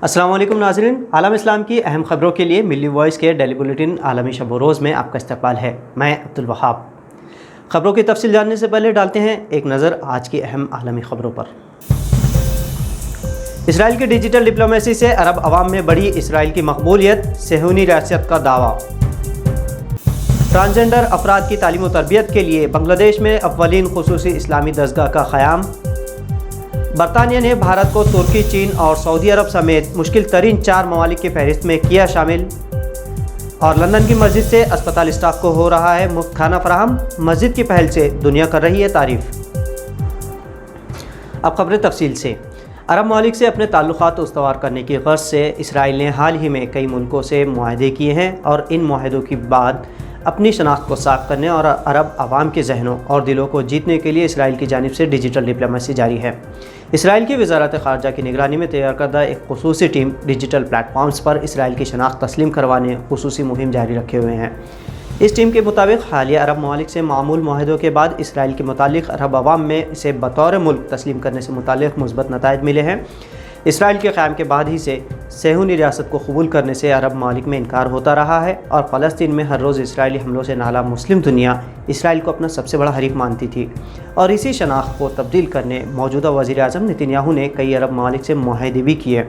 السلام علیکم ناظرین، عالم اسلام کی اہم خبروں کے لیے ملی وائس کے ڈیلی بلیٹن عالمی شب و روز میں آپ کا استقبال ہے۔ میں عبدالوہاب۔ خبروں کی تفصیل جاننے سے پہلے ڈالتے ہیں ایک نظر آج کی اہم عالمی خبروں پر۔ اسرائیل کی ڈیجیٹل ڈپلومیسی سے عرب عوام میں بڑھی اسرائیل کی مقبولیت، صہیونی ریاست کا دعویٰ۔ ٹرانسجنڈر افراد کی تعلیم و تربیت کے لیے بنگلہ دیش میں اولین خصوصی اسلامی درسگاہ کا قیام۔ برطانیہ نے بھارت کو ترکی، چین اور سعودی عرب سمیت مشکل ترین 4 ممالک کی فہرست میں کیا شامل۔ اور لندن کی مسجد سے اسپتال اسٹاف کو ہو رہا ہے مفت کھانا فراہم، مسجد کی پہل سے دنیا کر رہی ہے تعریف۔ اب خبریں تفصیل سے۔ عرب ممالک سے اپنے تعلقات استوار کرنے کی غرض سے اسرائیل نے حال ہی میں کئی ملکوں سے معاہدے کیے ہیں اور ان معاہدوں کے بعد اپنی شناخت کو صاف کرنے اور عرب عوام کے ذہنوں اور دلوں کو جیتنے کے لیے اسرائیل کی جانب سے ڈیجیٹل ڈپلومیسی جاری ہے۔ اسرائیل کی وزارت خارجہ کی نگرانی میں تیار کردہ ایک خصوصی ٹیم ڈیجیٹل پلیٹ فارمز پر اسرائیل کی شناخت تسلیم کروانے خصوصی مہم جاری رکھے ہوئے ہیں۔ اس ٹیم کے مطابق حالیہ عرب ممالک سے معمول معاہدوں کے بعد اسرائیل کے متعلق عرب عوام میں اسے بطور ملک تسلیم کرنے سے متعلق مثبت نتائج ملے ہیں۔ اسرائیل کے قیام کے بعد ہی سے صہیونی ریاست کو قبول کرنے سے عرب ممالک میں انکار ہوتا رہا ہے اور فلسطین میں ہر روز اسرائیلی حملوں سے نالا مسلم دنیا اسرائیل کو اپنا سب سے بڑا حریف مانتی تھی، اور اسی شناخت کو تبدیل کرنے موجودہ وزیر اعظم نتنیاہو نے کئی عرب ممالک سے معاہدے بھی کیے۔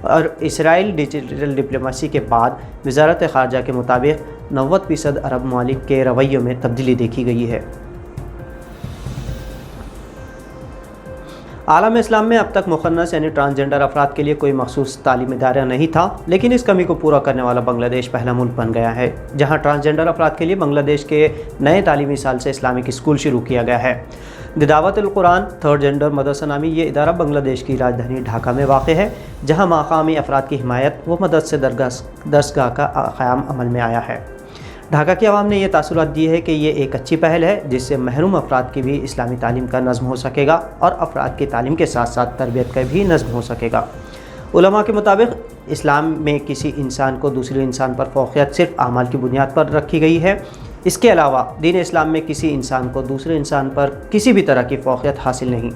اور اسرائیل ڈیجیٹل ڈپلومیسی کے بعد وزارت خارجہ کے مطابق 90% عرب ممالک کے رویوں میں تبدیلی دیکھی گئی ہے۔ عالم اسلام میں اب تک مخنث یعنی ٹرانسجنڈر افراد کے لیے کوئی مخصوص تعلیمی ادارہ نہیں تھا، لیکن اس کمی کو پورا کرنے والا بنگلہ دیش پہلا ملک بن گیا ہے جہاں ٹرانسجنڈر افراد کے لیے بنگلہ دیش کے نئے تعلیمی سال سے اسلامک اسکول شروع کیا گیا ہے۔ دعوت القرآن تھرڈ جنڈر مدرسہ نامی یہ ادارہ بنگلہ دیش کی راجدھانی ڈھاکہ میں واقع ہے، جہاں مقامی افراد کی حمایت و مدد سے درسگاہ کا قیام عمل میں آیا ہے۔ ڈھاکہ کی عوام نے یہ تاثرات دی ہے کہ یہ ایک اچھی پہل ہے جس سے محروم افراد کی بھی اسلامی تعلیم کا نظم ہو سکے گا اور افراد کی تعلیم کے ساتھ ساتھ تربیت کا بھی نظم ہو سکے گا۔ علماء کے مطابق اسلام میں کسی انسان کو دوسرے انسان پر فوقیت صرف اعمال کی بنیاد پر رکھی گئی ہے۔ اس کے علاوہ دین اسلام میں کسی انسان کو دوسرے انسان پر کسی بھی طرح کی فوقیت حاصل نہیں۔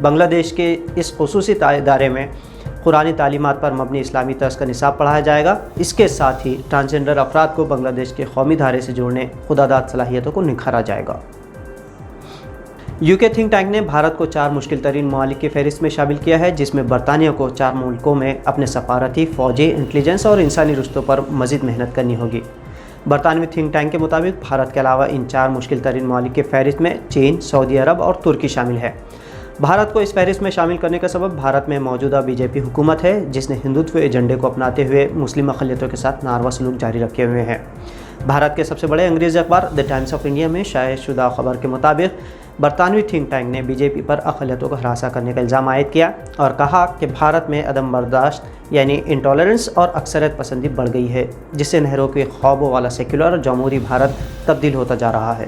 بنگلہ دیش کے اس خصوصی ادارے میں قرآنی تعلیمات پر مبنی اسلامی طرز کا نصاب پڑھایا جائے گا۔ اس کے ساتھ ہی ٹرانسجنڈر افراد کو بنگلہ دیش کے قومی دھارے سے جوڑنے خداداد صلاحیتوں کو نکھارا جائے گا۔ یوکے تھنک ٹینک نے بھارت کو 4 مشکل ترین ممالک کی فہرست میں شامل کیا ہے، جس میں برطانیہ کو 4 ملکوں میں اپنے سفارتی، فوجی، انٹیلیجنس اور انسانی رشتوں پر مزید محنت کرنی ہوگی۔ برطانوی تھنک ٹینک کے مطابق بھارت کے علاوہ ان 4 مشکل ترین ممالک کی فہرست میں چین، سعودی عرب اور ترکی شامل ہے۔ بھارت کو اس فہرست میں شامل کرنے کا سبب بھارت میں موجودہ بی جے پی حکومت ہے، جس نے ہندوتو ایجنڈے کو اپناتے ہوئے مسلم اقلیتوں کے ساتھ ناروا سلوک جاری رکھے ہوئے ہیں۔ بھارت کے سب سے بڑے انگریزی اخبار دی ٹائمز آف انڈیا میں شائع شدہ خبر کے مطابق برطانوی تھنک ٹینک نے بی جے پی پر اقلیتوں کو ہراساں کرنے کا الزام عائد کیا اور کہا کہ بھارت میں عدم برداشت یعنی انٹالرنس اور اکثریت پسندی بڑھ گئی ہے، جس سے نہروں کے خوابوں والا سیکولر جمہوری بھارت تبدیل ہوتا جا رہا ہے۔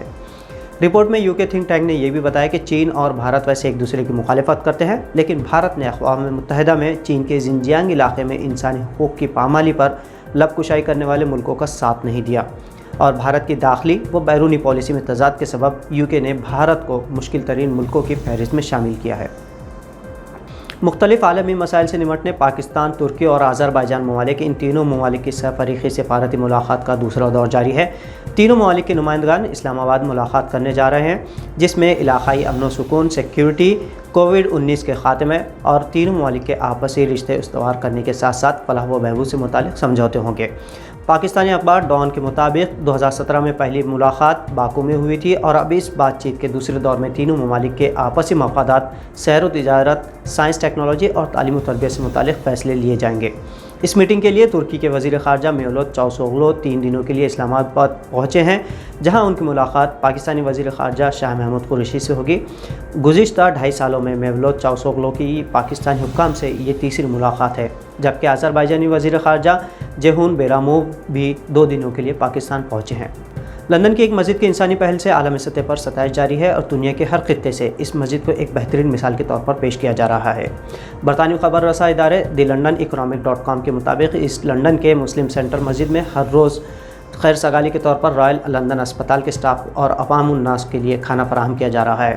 رپورٹ میں یوکے تھنک ٹینک نے یہ بھی بتایا کہ چین اور بھارت ویسے ایک دوسرے کی مخالفت کرتے ہیں، لیکن بھارت نے اقوام متحدہ میں چین کے زنجیانگ علاقے میں انسانی حقوق کی پامالی پر لب کشائی کرنے والے ملکوں کا ساتھ نہیں دیا، اور بھارت کی داخلی و بیرونی پالیسی میں تضاد کے سبب یوکے نے بھارت کو مشکل ترین ملکوں کی فہرست میں شامل کیا ہے۔ مختلف عالمی مسائل سے نمٹنے پاکستان، ترکی اور آذربائیجان ممالک ان تینوں ممالک کی فریقی سفارتی ملاقات کا دوسرا دور جاری ہے۔ تینوں ممالک کے نمائندگان اسلام آباد ملاقات کرنے جا رہے ہیں، جس میں علاقائی امن و سکون، سیکیورٹی، کووڈ-19 کے خاتمے اور تینوں ممالک کے آپسی رشتے استوار کرنے کے ساتھ ساتھ فلاح و بہبود سے متعلق سمجھوتے ہوں گے۔ پاکستانی اخبار ڈان کے مطابق 2017 میں پہلی ملاقات باکو میں ہوئی تھی اور اب اس بات چیت کے دوسرے دور میں تینوں ممالک کے آپسی مفادات، سیر و تجارت، سائنس، ٹیکنالوجی اور تعلیم و تربیت سے متعلق فیصلے لیے جائیں گے۔ اس میٹنگ کے لیے ترکی کے وزیر خارجہ میولوت چاوشوغلو 3 دنوں کے لیے اسلام آباد پہنچے ہیں، جہاں ان کی ملاقات پاکستانی وزیر خارجہ شاہ محمود قریشی سے ہوگی۔ گزشتہ 2.5 سالوں میں میولوت چاوشوغلو کی پاکستانی حکام سے یہ تیسری ملاقات ہے، جبکہ آذربائیجانی وزیر خارجہ جیہون بیراموو بھی 2 دنوں کے لیے پاکستان پہنچے ہیں۔ لندن کی ایک مسجد کی انسانی پہل سے عالمی سطح پر ستائش جاری ہے اور دنیا کے ہر خطے سے اس مسجد کو ایک بہترین مثال کے طور پر پیش کیا جا رہا ہے۔ برطانوی خبر رساں ادارے دی لنڈن اکنامک.com کے مطابق اس لندن کے مسلم سینٹر مسجد میں ہر روز خیر سگالی کے طور پر رائل لندن اسپتال کے سٹاف اور عوام الناس کے لیے کھانا فراہم کیا جا رہا ہے۔